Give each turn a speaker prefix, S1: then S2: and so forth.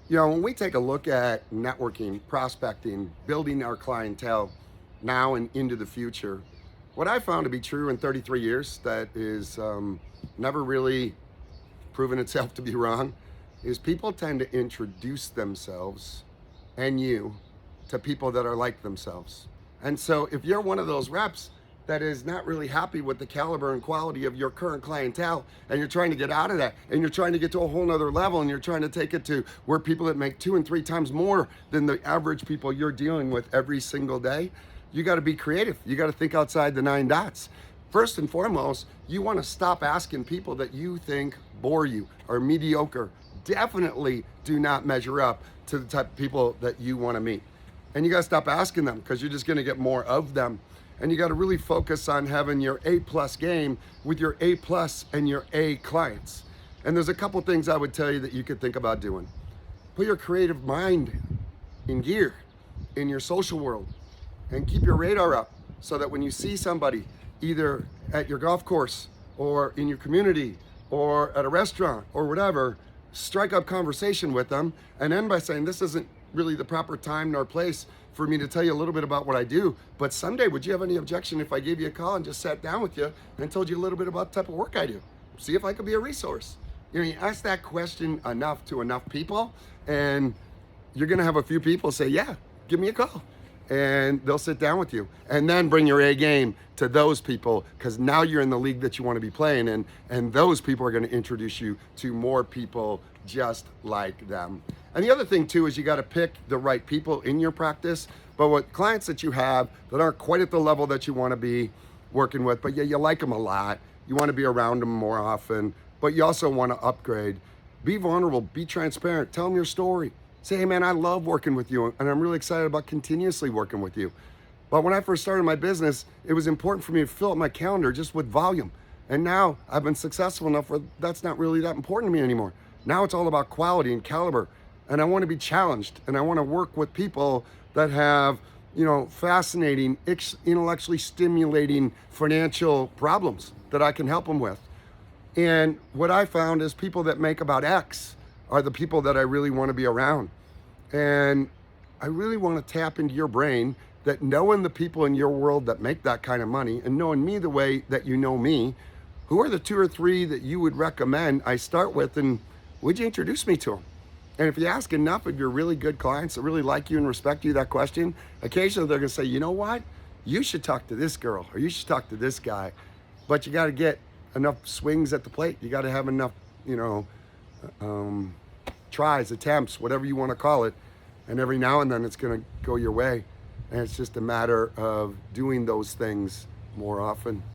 S1: When we take a look at networking, prospecting, building our clientele now and into the future, what I found to be true in 33 years that is never really proven itself to be wrong is people tend to introduce themselves and you to people that are like themselves. And so if you're one of those reps that is not really happy with the caliber and quality of your current clientele, and you're trying to get out of that, and you're trying to get to a whole nother level, and you're trying to take it to where people that make 2 and 3 times more than the average people you're dealing with every single day, you got to be creative. You got to think outside the 9 dots. First and foremost, you want to stop asking people that you think bore you, are mediocre, definitely do not measure up to the type of people that you want to meet. And you got to stop asking them, because you're just going to get more of them. And you got to really focus on having your A+ game with your A+ and your A clients. And there's a couple things I would tell you that you could think about doing. Put your creative mind in gear in your social world, and keep your radar up so that when you see somebody either at your golf course or in your community or at a restaurant or whatever, strike up conversation with them and end by saying, this isn't really the proper time nor place for me to tell you a little bit about what I do, but someday would you have any objection if I gave you a call and just sat down with you and told you a little bit about the type of work I do? See if I could be a resource. You ask that question enough to enough people, and you're gonna have a few people say, yeah, give me a call. And they'll sit down with you, and then bring your A game to those people, because now you're in the league that you want to be playing in, and those people are going to introduce you to more people just like them. And the other thing too is you got to pick the right people in your practice. But what clients that you have that aren't quite at the level that you want to be working with, but yeah, you like them a lot, you want to be around them more often, but you also want to upgrade. Be vulnerable, be transparent, tell them your story. Say, hey man, I love working with you, and I'm really excited about continuously working with you. But when I first started my business, it was important for me to fill up my calendar just with volume. And now I've been successful enough where that's not really that important to me anymore. Now it's all about quality and caliber. And I want to be challenged, and I want to work with people that have, fascinating, intellectually stimulating financial problems that I can help them with. And what I found is people that make about X are the people that I really want to be around. And I really want to tap into your brain, that knowing the people in your world that make that kind of money, and knowing me the way that you know me, who are the 2 or 3 that you would recommend I start with, and would you introduce me to them? And if you ask enough of your really good clients that really like you and respect you that question, occasionally they're going to say, you know what? You should talk to this girl, or you should talk to this guy. But you got to get enough swings at the plate. You got to have enough, tries, attempts, whatever you want to call it. And every now and then it's going to go your way. And it's just a matter of doing those things more often.